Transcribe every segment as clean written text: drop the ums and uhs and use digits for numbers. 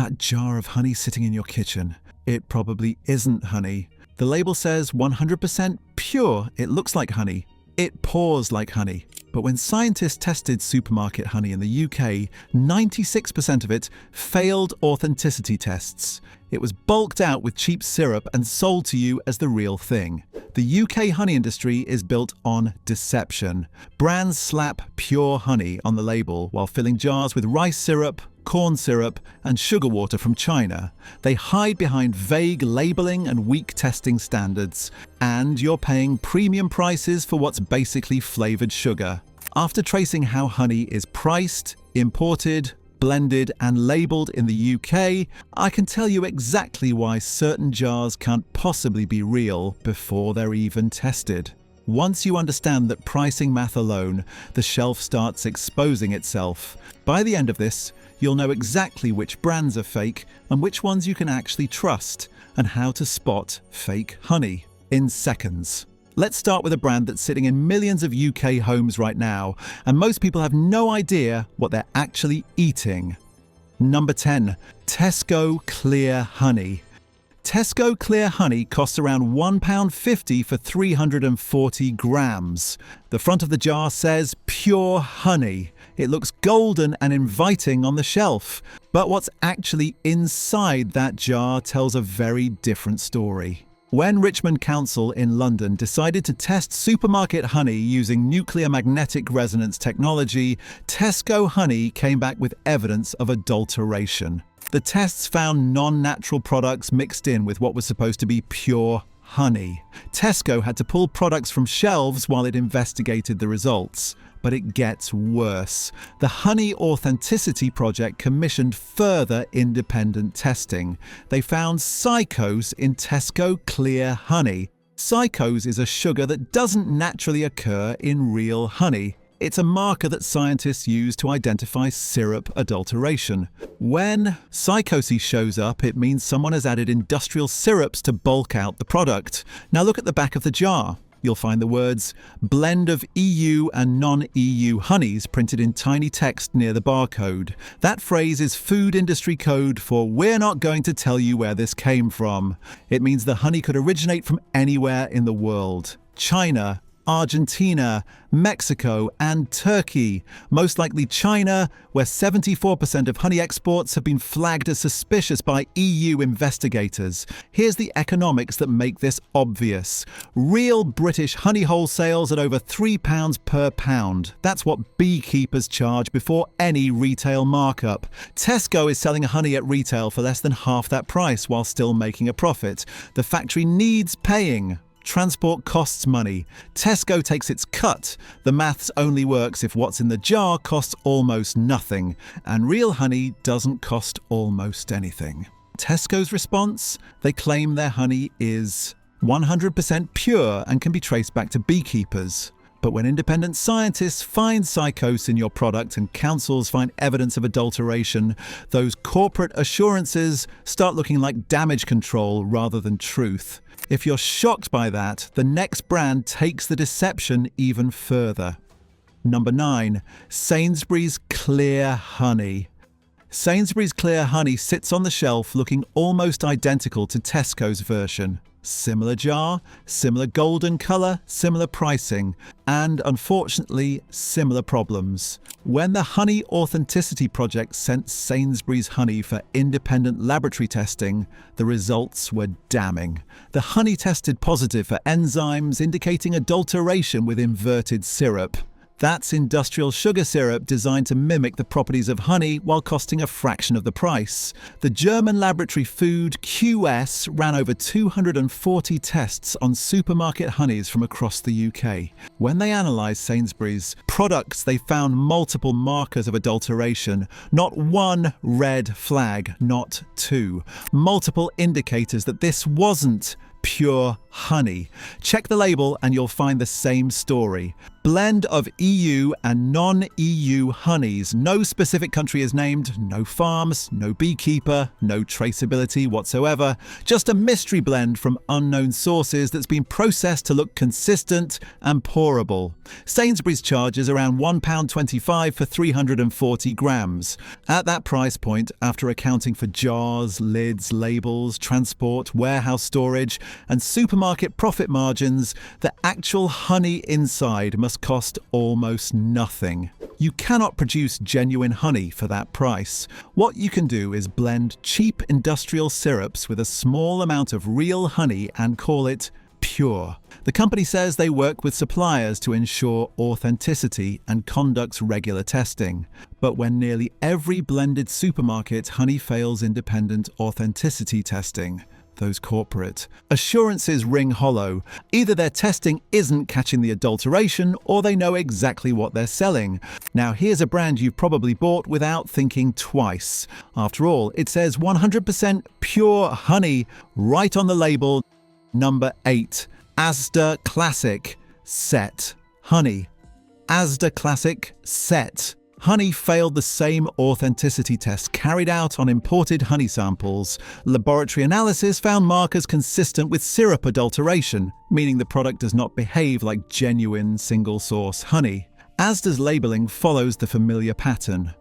That jar of honey sitting in your kitchen. It probably isn't honey. The label says 100% pure. It looks like honey. It pours like honey. But when scientists tested supermarket honey in the UK, 96% of it failed authenticity tests. It was bulked out with cheap syrup and sold to you as the real thing. The UK honey industry is built on deception. Brands slap pure honey on the label while filling jars with rice syrup, corn syrup, and sugar water from China. They hide behind vague labeling and weak testing standards, and you're paying premium prices for what's basically flavoured sugar. After tracing how honey is priced, imported, blended, and labelled in the UK, I can tell you exactly why certain jars can't possibly be real before they're even tested. Once you understand that pricing math alone, the shelf starts exposing itself. By the end of this, you'll know exactly which brands are fake and which ones you can actually trust, and how to spot fake honey in seconds. Let's start with a brand that's sitting in millions of UK homes right now, and most people have no idea what they're actually eating. Number 10. Tesco Clear Honey. Tesco Clear Honey costs around £1.50 for 340 grams. The front of the jar says pure honey. It looks golden and inviting on the shelf, but what's actually inside that jar tells a very different story. When Richmond Council in London decided to test supermarket honey using nuclear magnetic resonance technology, Tesco honey came back with evidence of adulteration. The tests found non-natural products mixed in with what was supposed to be pure honey. Tesco had to pull products from shelves while it investigated the results. But it gets worse. The Honey Authenticity Project commissioned further independent testing. They found psychose in Tesco Clear Honey. Psychose is a sugar that doesn't naturally occur in real honey. It's a marker that scientists use to identify syrup adulteration. When psychose shows up, it means someone has added industrial syrups to bulk out the product. Now look at the back of the jar. You'll find the words blend of EU and non-EU honeys printed in tiny text near the barcode. That phrase is food industry code for "we're not going to tell you where this came from." It means the honey could originate from anywhere in the world. China, Argentina, Mexico, and Turkey. Most likely China, where 74% of honey exports have been flagged as suspicious by EU investigators. Here's the economics that make this obvious. Real British honey wholesales at over £3 per pound. That's what beekeepers charge before any retail markup. Tesco is selling honey at retail for less than half that price while still making a profit. The factory needs paying. Transport costs money. Tesco takes its cut. The maths only works if what's in the jar costs almost nothing, and real honey doesn't cost almost anything. Tesco's response? They claim their honey is 100% pure and can be traced back to beekeepers. But when independent scientists find psychose in your product and councils find evidence of adulteration, those corporate assurances start looking like damage control rather than truth. If you're shocked by that, the next brand takes the deception even further. Number 9. Sainsbury's Clear Honey. Sainsbury's Clear Honey sits on the shelf looking almost identical to Tesco's version. Similar jar, similar golden colour, similar pricing, and unfortunately, similar problems. When the Honey Authenticity Project sent Sainsbury's honey for independent laboratory testing, the results were damning. The honey tested positive for enzymes indicating adulteration with inverted syrup. That's industrial sugar syrup designed to mimic the properties of honey while costing a fraction of the price. The German laboratory Food QS ran over 240 tests on supermarket honeys from across the UK. When they analysed Sainsbury's products, they found multiple markers of adulteration. Not one red flag, not two. Multiple indicators that this wasn't pure honey. Check the label and you'll find the same story. Blend of EU and non-EU honeys. No specific country is named, no farms, no beekeeper, no traceability whatsoever. Just a mystery blend from unknown sources that's been processed to look consistent and pourable. Sainsbury's charges around £1.25 for 340 grams. At that price point, after accounting for jars, lids, labels, transport, warehouse storage, and supermarket profit margins, the actual honey inside must cost almost nothing. You cannot produce genuine honey for that price. What you can do is blend cheap industrial syrups with a small amount of real honey and call it pure. The company says they work with suppliers to ensure authenticity and conducts regular testing. But when nearly every blended supermarket honey fails independent authenticity testing, those corporate assurances ring hollow. Either their testing isn't catching the adulteration or they know exactly what they're selling. Now here's a brand you've probably bought without thinking twice. After all, it says 100% pure honey right on the label. Number 8. Asda Classic Set Honey. Asda Classic Set honey failed the same authenticity tests carried out on imported honey samples. Laboratory analysis found markers consistent with syrup adulteration, meaning the product does not behave like genuine single-source honey. Asda's labelling follows the familiar pattern.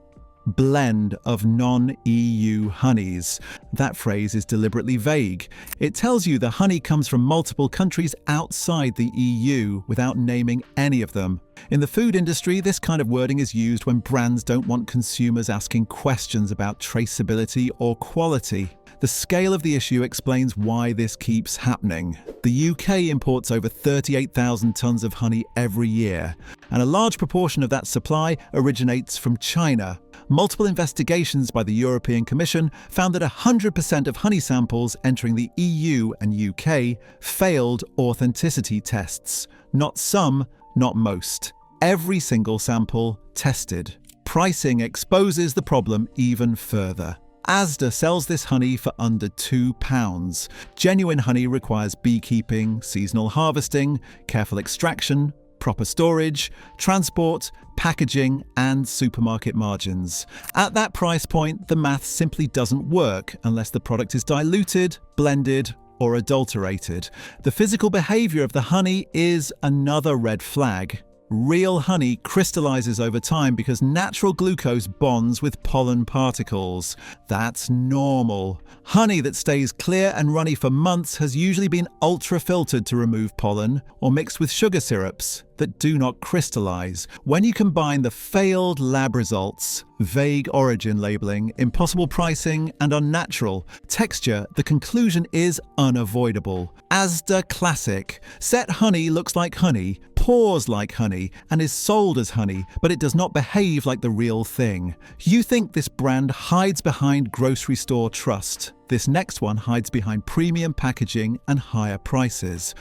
Blend of non-EU honeys. That phrase is deliberately vague. It tells you the honey comes from multiple countries outside the EU without naming any of them. In the food industry, this kind of wording is used when brands don't want consumers asking questions about traceability or quality. The scale of the issue explains why this keeps happening. The UK imports over 38,000 tonnes of honey every year, and a large proportion of that supply originates from China. Multiple investigations by the European Commission found that 100% of honey samples entering the EU and UK failed authenticity tests. Not some, not most. Every single sample tested. Pricing exposes the problem even further. Asda sells this honey for under £2. Genuine honey requires beekeeping, seasonal harvesting, careful extraction, proper storage, transport, packaging, and supermarket margins. At that price point, the math simply doesn't work unless the product is diluted, blended, or adulterated. The physical behavior of the honey is another red flag. Real honey crystallizes over time because natural glucose bonds with pollen particles. That's normal. Honey that stays clear and runny for months has usually been ultra-filtered to remove pollen or mixed with sugar syrups that do not crystallize. When you combine the failed lab results, vague origin labeling, impossible pricing, and unnatural texture, the conclusion is unavoidable. Asda Classic. Set honey looks like honey, pours like honey, and is sold as honey, but it does not behave like the real thing. You think this brand hides behind grocery store trust. This next one hides behind premium packaging and higher prices.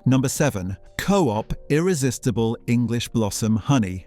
Number 7. Co-op Irresistible English Blossom Honey.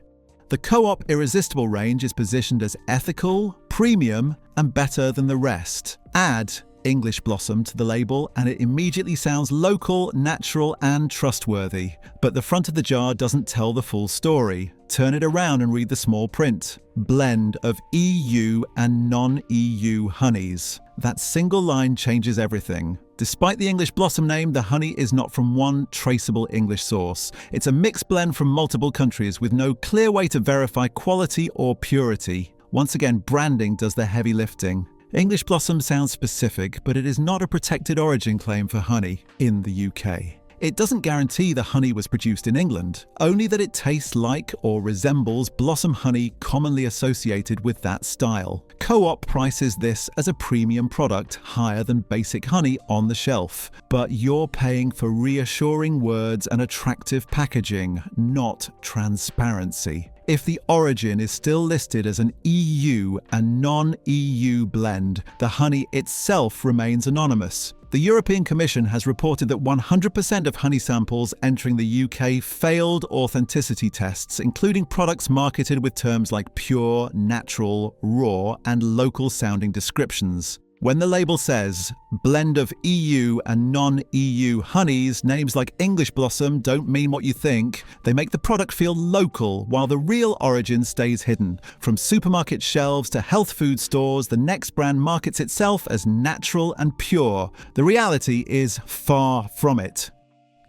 The Co-op Irresistible range is positioned as ethical, premium, and better than the rest. Add English Blossom to the label and it immediately sounds local, natural, and trustworthy. But the front of the jar doesn't tell the full story. Turn it around and read the small print. Blend of EU and non-EU honeys. That single line changes everything. Despite the English Blossom name, the honey is not from one traceable English source. It's a mixed blend from multiple countries with no clear way to verify quality or purity. Once again, branding does the heavy lifting. English Blossom sounds specific, but it is not a protected origin claim for honey in the UK. It doesn't guarantee the honey was produced in England, only that it tastes like or resembles blossom honey commonly associated with that style. Co-op prices this as a premium product higher than basic honey on the shelf. But you're paying for reassuring words and attractive packaging, not transparency. If the origin is still listed as an EU and non-EU blend, the honey itself remains anonymous. The European Commission has reported that 100% of honey samples entering the UK failed authenticity tests, including products marketed with terms like pure, natural, raw, and local-sounding descriptions. When the label says blend of EU and non-EU honeys, names like English Blossom don't mean what you think. They make the product feel local, while the real origin stays hidden. From supermarket shelves to health food stores, the next brand markets itself as natural and pure. The reality is far from it.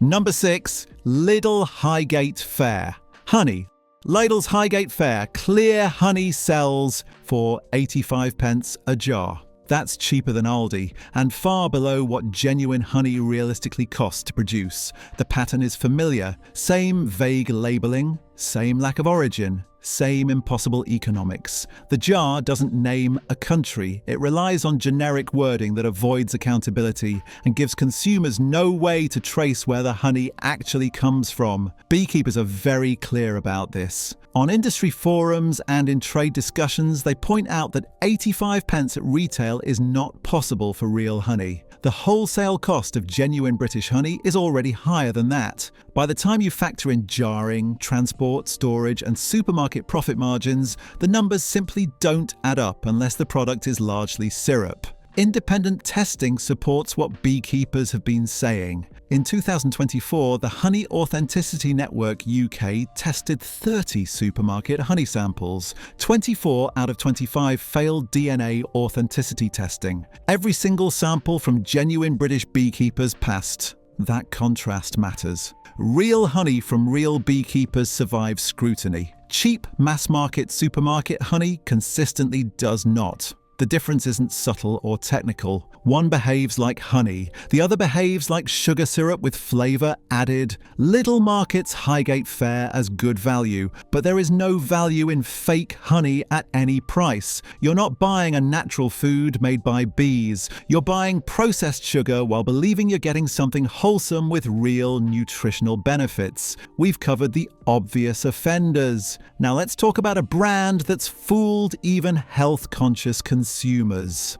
Number 6. Lidl Highgate Fair. Honey. Lidl's Highgate Fair clear honey sells for 85p a jar. That's cheaper than Aldi, and far below what genuine honey realistically costs to produce. The pattern is familiar. Same vague labelling, same lack of origin, same impossible economics. The jar doesn't name a country. It relies on generic wording that avoids accountability and gives consumers no way to trace where the honey actually comes from. Beekeepers are very clear about this. On industry forums and in trade discussions, they point out that 85p at retail is not possible for real honey. The wholesale cost of genuine British honey is already higher than that. By the time you factor in jarring, transport, storage, and supermarket profit margins, the numbers simply don't add up unless the product is largely syrup. Independent testing supports what beekeepers have been saying. In 2024, the Honey Authenticity Network UK tested 30 supermarket honey samples. 24 out of 25 failed DNA authenticity testing. Every single sample from genuine British beekeepers passed. That contrast matters. Real honey from real beekeepers survives scrutiny. Cheap mass-market supermarket honey consistently does not. The difference isn't subtle or technical. One behaves like honey, the other behaves like sugar syrup with flavour added. Lidl markets Highgate Fair as good value, but there is no value in fake honey at any price. You're not buying a natural food made by bees. You're buying processed sugar while believing you're getting something wholesome with real nutritional benefits. We've covered the obvious offenders. Now let's talk about a brand that's fooled even health-conscious consumers.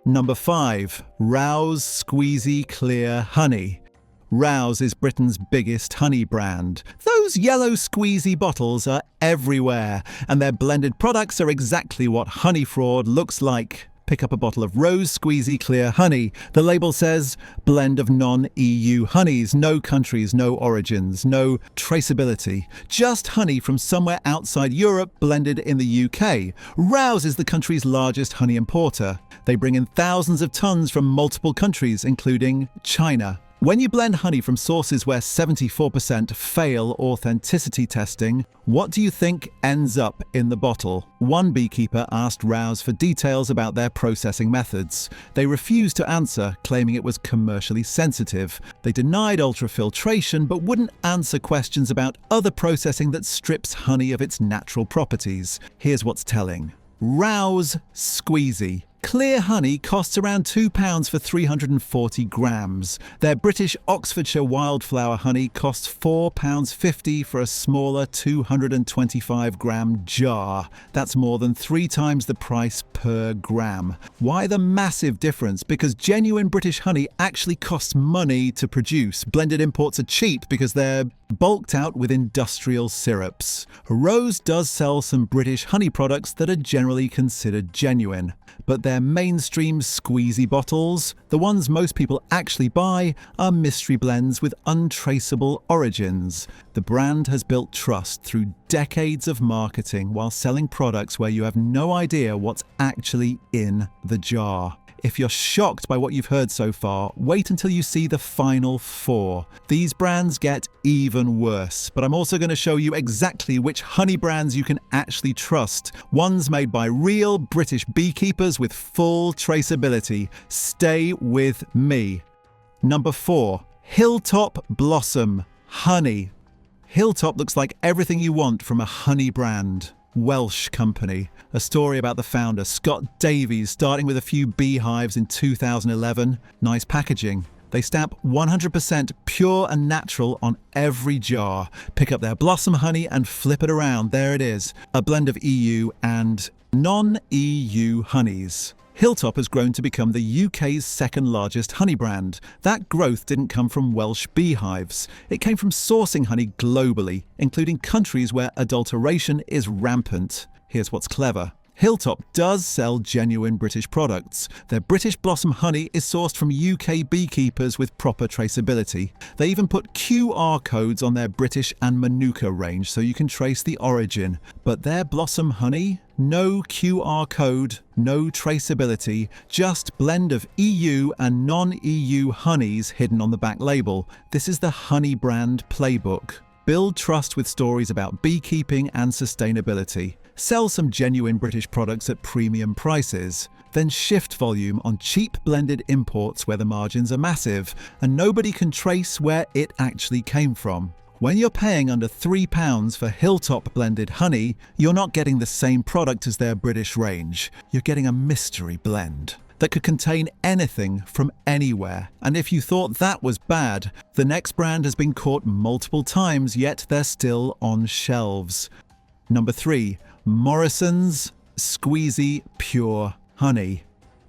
Number 5. Rowse Squeezy Clear Honey. Rowse is Britain's biggest honey brand. Those yellow squeezy bottles are everywhere, and their blended products are exactly what honey fraud looks like. Pick up a bottle of Rowse Squeezy Clear Honey. The label says, blend of non-EU honeys, no countries, no origins, no traceability. Just honey from somewhere outside Europe blended in the UK. Rowse is the country's largest honey importer. They bring in thousands of tons from multiple countries, including China. When you blend honey from sources where 74% fail authenticity testing, what do you think ends up in the bottle? One beekeeper asked Rowse for details about their processing methods. They refused to answer, claiming it was commercially sensitive. They denied ultrafiltration, but wouldn't answer questions about other processing that strips honey of its natural properties. Here's what's telling. Rowse Squeezy. Clear honey costs around £2 for 340 grams. Their British Oxfordshire wildflower honey costs £4.50 for a smaller 225-gram jar. That's more than 3 times the price per gram. Why the massive difference? Because genuine British honey actually costs money to produce. Blended imports are cheap because they're bulked out with industrial syrups. Rowse does sell some British honey products that are generally considered genuine, but their mainstream squeezy bottles, the ones most people actually buy, are mystery blends with untraceable origins. The brand has built trust through decades of marketing while selling products where you have no idea what's actually in the jar. If you're shocked by what you've heard so far, wait until you see the final 4. These brands get even worse, but I'm also going to show you exactly which honey brands you can actually trust. Ones made by real British beekeepers with full traceability. Stay with me. Number 4. Hilltop Blossom Honey. Hilltop looks like everything you want from a honey brand. Welsh company. A story about the founder, Scott Davies, starting with a few beehives in 2011. Nice packaging. They stamp 100% pure and natural on every jar. Pick up their blossom honey and flip it around. There it is. A blend of EU and non-EU honeys. Hilltop has grown to become the UK's second largest honey brand. That growth didn't come from Welsh beehives. It came from sourcing honey globally, including countries where adulteration is rampant. Here's what's clever. Hilltop does sell genuine British products. Their British Blossom honey is sourced from UK beekeepers with proper traceability. They even put QR codes on their British and Manuka range so you can trace the origin. But their Blossom honey? No QR code, no traceability, just blend of EU and non-EU honeys hidden on the back label. This is the honey brand playbook. Build trust with stories about beekeeping and sustainability. Sell some genuine British products at premium prices. Then shift volume on cheap blended imports where the margins are massive and nobody can trace where it actually came from. When you're paying under £3 for Hilltop blended honey, you're not getting the same product as their British range. You're getting a mystery blend that could contain anything from anywhere. And if you thought that was bad, the next brand has been caught multiple times, yet they're still on shelves. Number 3, Morrison's Squeezy Pure Honey.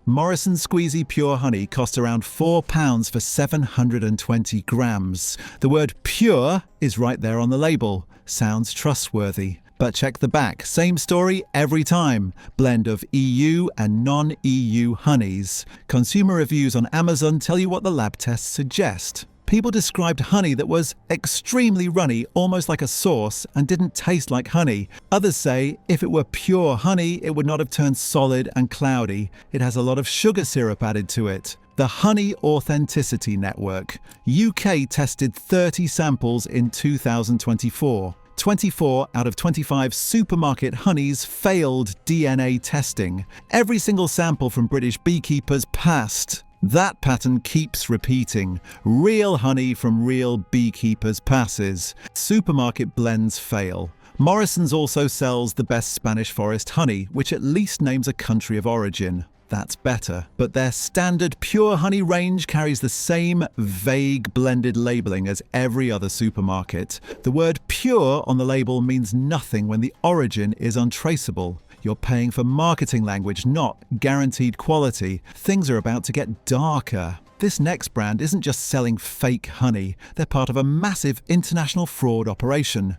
Morrison Squeezy Pure Honey costs around £4 for 720 grams. The word pure is right there on the label. Sounds trustworthy. But check the back. Same story every time. Blend of EU and non-EU honeys. Consumer reviews on Amazon tell you what the lab tests suggest. People described honey that was extremely runny, almost like a sauce, and didn't taste like honey. Others say if it were pure honey, it would not have turned solid and cloudy. It has a lot of sugar syrup added to it. The Honey Authenticity Network. UK tested 30 samples in 2024. 24 out of 25 supermarket honeys failed DNA testing. Every single sample from British beekeepers passed. That pattern keeps repeating. Real honey from real beekeepers passes. Supermarket blends fail. Morrison's also sells the best Spanish forest honey, which at least names a country of origin. That's better. But their standard pure honey range carries the same vague blended labeling as every other supermarket. The word pure on the label means nothing when the origin is untraceable. You're paying for marketing language, not guaranteed quality. Things are about to get darker. This next brand isn't just selling fake honey. They're part of a massive international fraud operation.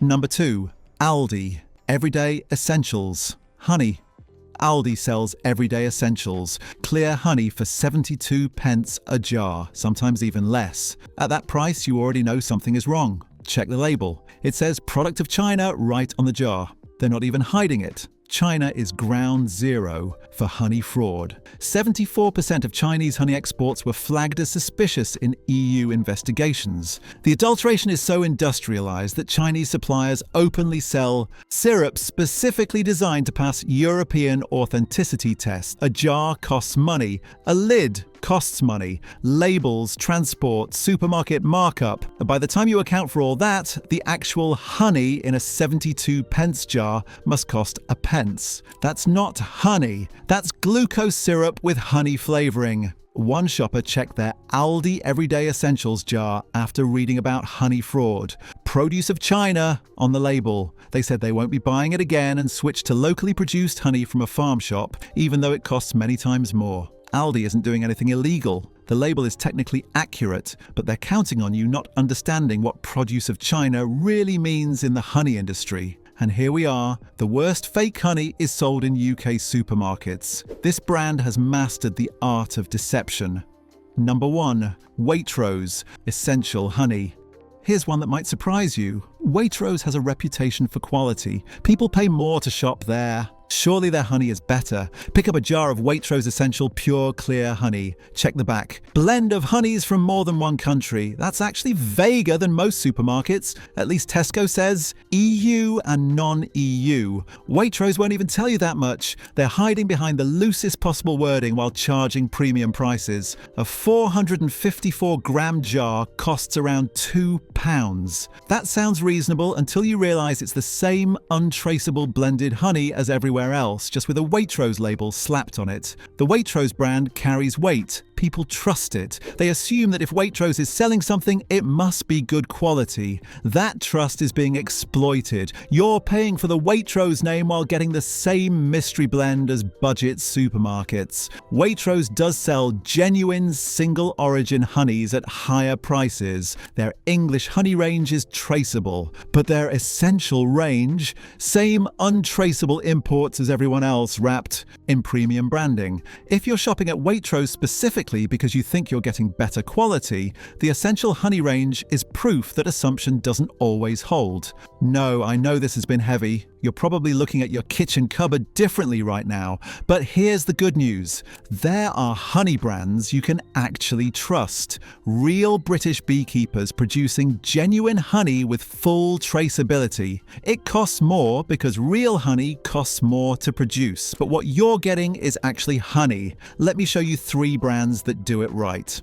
Number 2, Aldi. Everyday Essentials. Honey. Aldi sells everyday essentials. Clear honey for 72p a jar, sometimes even less. At that price, you already know something is wrong. Check the label. It says product of China right on the jar. They're not even hiding it. China is ground zero for honey fraud. 74% of Chinese honey exports were flagged as suspicious in EU investigations. The adulteration is so industrialized that Chinese suppliers openly sell syrups specifically designed to pass European authenticity tests. A jar costs money. A lid costs money. Labels, transport, supermarket markup. And by the time you account for all that, the actual honey in a 72p jar must cost a pence. That's not honey. That's glucose syrup with honey flavoring. One shopper checked their Aldi Everyday Essentials jar after reading about honey fraud. Produce of China on the label. They said they won't be buying it again and switched to locally produced honey from a farm shop, even though it costs many times more. Aldi isn't doing anything illegal. The label is technically accurate, but they're counting on you not understanding what produce of China really means in the honey industry. And here we are, the worst fake honey is sold in UK supermarkets. This brand has mastered the art of deception. Number 1, Waitrose Essential Honey. Here's one that might surprise you. Waitrose has a reputation for quality. People pay more to shop there. Surely their honey is better. Pick up a jar of Waitrose Essential Pure Clear Honey. Check the back. Blend of honeys from more than one country. That's actually vaguer than most supermarkets. At least Tesco says EU and non-EU. Waitrose won't even tell you that much. They're hiding behind the loosest possible wording while charging premium prices. A 454-gram jar costs around £2. That sounds reasonable until you realise it's the same untraceable blended honey as everywhere else, just with a Waitrose label slapped on it. The Waitrose brand carries weight. people trust it. They assume that if Waitrose is selling something, it must be good quality. That trust is being exploited. You're paying for the Waitrose name while getting the same mystery blend as budget supermarkets. Waitrose does sell genuine single origin honeys at higher prices. Their English honey range is traceable, but their essential range, same untraceable imports as everyone else, wrapped in premium branding. If you're shopping at Waitrose specifically because you think you're getting better quality, the essential honey range is proof that assumption doesn't always hold. No, I know this has been heavy. You're probably looking at your kitchen cupboard differently right now, but here's the good news. There are honey brands you can actually trust. Real British beekeepers producing genuine honey with full traceability. It costs more because real honey costs more to produce, but what you're getting is actually honey. Let me show you 3 brands that do it right.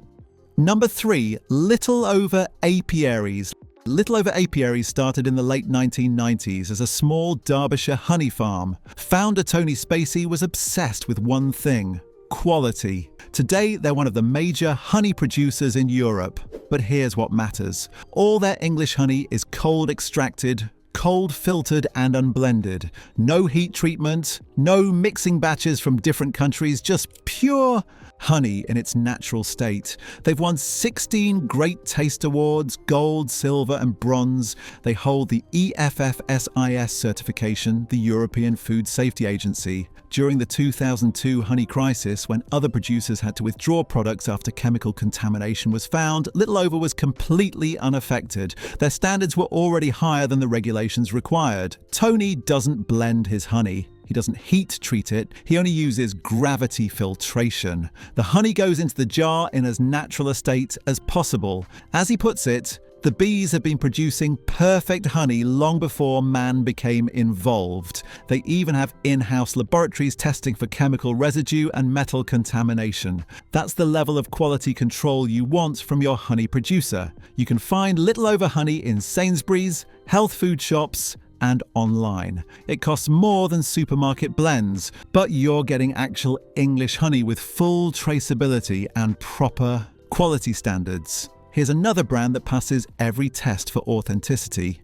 Number 3, Littleover Apiaries. Littleover Apiaries started in the late 1990s as a small Derbyshire honey farm. Founder Tony Spacey was obsessed with one thing: quality. Today, they're one of the major honey producers in Europe. But here's what matters. All their English honey is cold extracted, cold filtered and unblended. No heat treatment, no mixing batches from different countries, just pure honey in its natural state. They've won 16 Great Taste Awards, gold, silver and bronze. They hold the EFFSIS certification, the European Food Safety Agency. During the 2002 honey crisis, when other producers had to withdraw products after chemical contamination was found, Littleover was completely unaffected. Their standards were already higher than the regulations required. Tony doesn't blend his honey. He doesn't heat treat it, he only uses gravity filtration. The honey goes into the jar in as natural a state as possible. As he puts it, the bees have been producing perfect honey long before man became involved. They even have in-house laboratories testing for chemical residue and metal contamination. That's the level of quality control you want from your honey producer. You can find Littleover honey in Sainsbury's, health food shops, and online. It costs more than supermarket blends, but you're getting actual English honey with full traceability and proper quality standards. Here's another brand that passes every test for authenticity.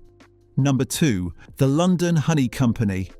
Number 2, the London Honey Company.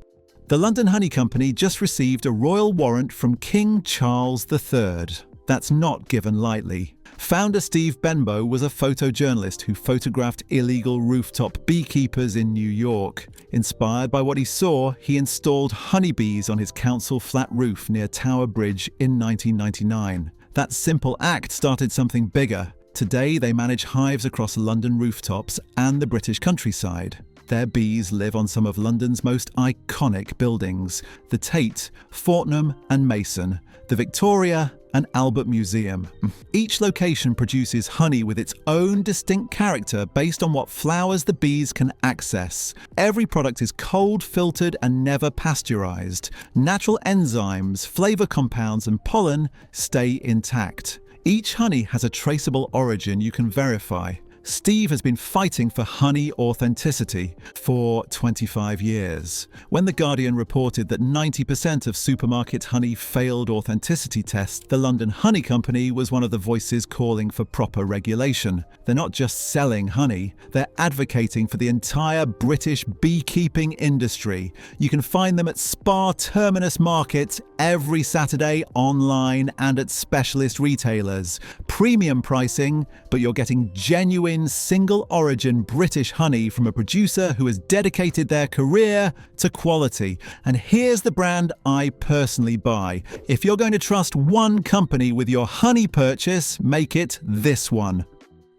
The London Honey Company just received a royal warrant from King Charles III. That's not given lightly. Founder Steve Benbow was a photojournalist who photographed illegal rooftop beekeepers in New York. Inspired by what he saw, he installed honeybees on his council flat roof near Tower Bridge in 1999. That simple act started something bigger. Today, they manage hives across London rooftops and the British countryside. Their bees live on some of London's most iconic buildings: the Tate, Fortnum and Mason, the Victoria and Albert Museum. Each location produces honey with its own distinct character based on what flowers the bees can access. Every product is cold filtered and never pasteurized. Natural enzymes, flavor compounds and pollen stay intact. Each honey has a traceable origin you can verify. Steve has been fighting for honey authenticity for 25 years. When The Guardian reported that 90% of supermarket honey failed authenticity tests, the London Honey Company was one of the voices calling for proper regulation. They're not just selling honey, they're advocating for the entire British beekeeping industry. You can find them at Spa Terminus Market every Saturday, online and at specialist retailers. Premium pricing, but you're getting genuine single origin British honey from a producer who has dedicated their career to quality. And here's the brand I personally buy. If you're going to trust one company with your honey purchase, make it this one.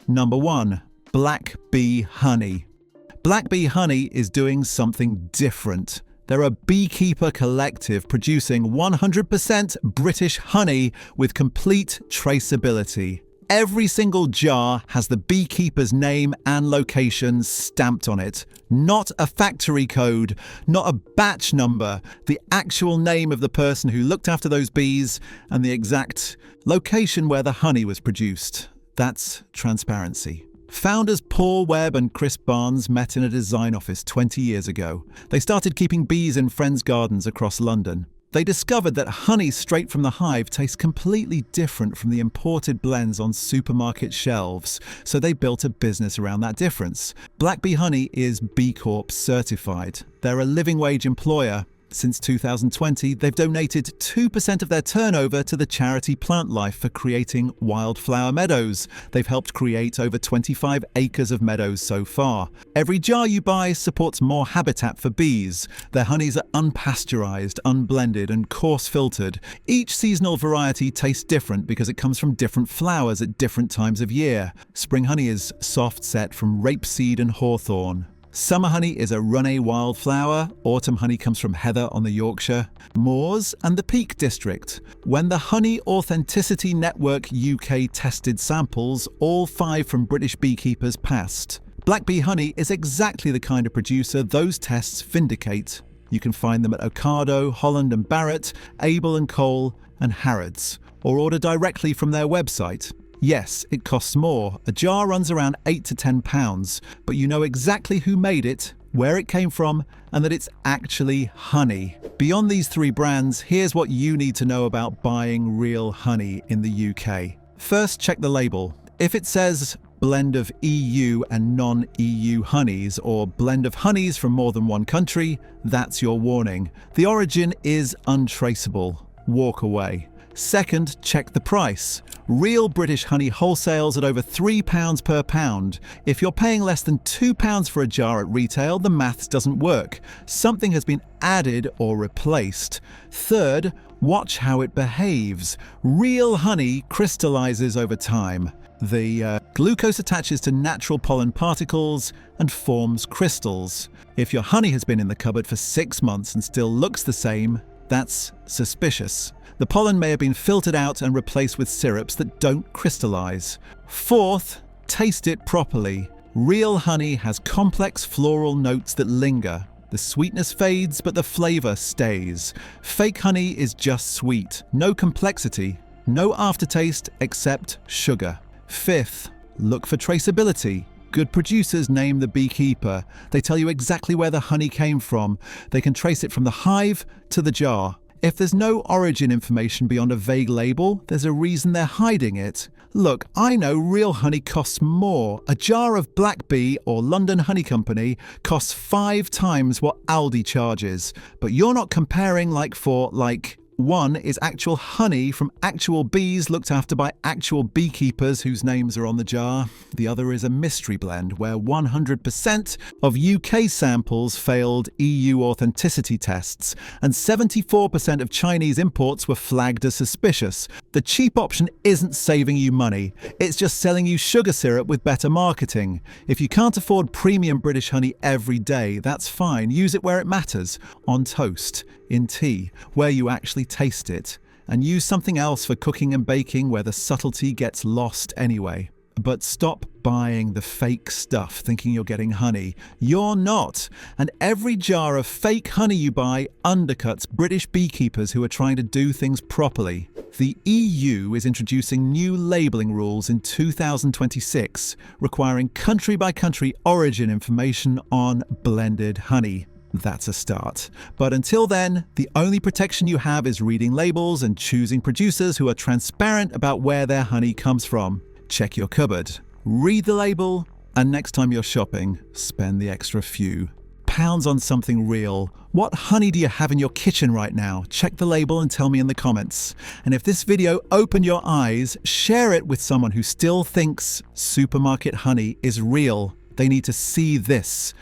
Number 1, Blackbee Honey. Blackbee Honey is doing something different. They're a beekeeper collective producing 100% British honey with complete traceability. Every single jar has the beekeeper's name and location stamped on it. Not a factory code, not a batch number, the actual name of the person who looked after those bees and the exact location where the honey was produced. That's transparency. Founders Paul Webb and Chris Barnes met in a design office 20 years ago. They started keeping bees in friends' gardens across London. They discovered that honey straight from the hive tastes completely different from the imported blends on supermarket shelves, so they built a business around that difference. Blackbee Honey is B Corp certified. They're a living wage employer. Since 2020, they've donated 2% of their turnover to the charity Plant Life for creating wildflower meadows. They've helped create over 25 acres of meadows so far. Every jar you buy supports more habitat for bees. Their honeys are unpasteurized, unblended, and coarse filtered. Each seasonal variety tastes different because it comes from different flowers at different times of year. Spring honey is soft set from rapeseed and hawthorn. Summer honey is a runny wildflower. Autumn honey comes from heather on the Yorkshire moors and the Peak District. When the Honey Authenticity Network UK tested samples, all 5 from British beekeepers passed. Blackbee Honey is exactly the kind of producer those tests vindicate. You can find them at Ocado, Holland and Barrett, Abel and Cole and Harrods, or order directly from their website. Yes, it costs more. A jar runs around £8 to £10, but you know exactly who made it, where it came from, and that it's actually honey. Beyond these 3 brands, here's what you need to know about buying real honey in the UK. First, check the label. If it says blend of EU and non-EU honeys, or blend of honeys from more than one country, that's your warning. The origin is untraceable. Walk away. Second, check the price. Real British honey wholesales at over £3 per pound. If you're paying less than £2 for a jar at retail, the maths doesn't work. Something has been added or replaced. Third, watch how it behaves. Real honey crystallizes over time. The glucose attaches to natural pollen particles and forms crystals. If your honey has been in the cupboard for 6 months and still looks the same, that's suspicious. The pollen may have been filtered out and replaced with syrups that don't crystallize. Fourth, taste it properly. Real honey has complex floral notes that linger. The sweetness fades, but the flavor stays. Fake honey is just sweet, no complexity, no aftertaste except sugar. Fifth, look for traceability. Good producers name the beekeeper. They tell you exactly where the honey came from. They can trace it from the hive to the jar. If there's no origin information beyond a vague label, there's a reason they're hiding it. Look, I know real honey costs more. A jar of Blackbee or London Honey Company costs 5 times what Aldi charges. But you're not comparing one is actual honey from actual bees looked after by actual beekeepers whose names are on the jar. The other is a mystery blend where 100% of UK samples failed EU authenticity tests and 74% of Chinese imports were flagged as suspicious. The cheap option isn't saving you money. It's just selling you sugar syrup with better marketing. If you can't afford premium British honey every day, that's fine. Use it where it matters. On toast, in tea, where you actually taste it, and use something else for cooking and baking where the subtlety gets lost anyway. But stop buying the fake stuff thinking you're getting honey. You're not. And every jar of fake honey you buy undercuts British beekeepers who are trying to do things properly. The EU is introducing new labelling rules in 2026, requiring country-by-country origin information on blended honey. That's a start. But until then, the only protection you have is reading labels and choosing producers who are transparent about where their honey comes from. Check your cupboard, read the label, and next time you're shopping, spend the extra few pounds on something real. What honey do you have in your kitchen right now? Check the label and tell me in the comments. And if this video opened your eyes, share it with someone who still thinks supermarket honey is real. They need to see this.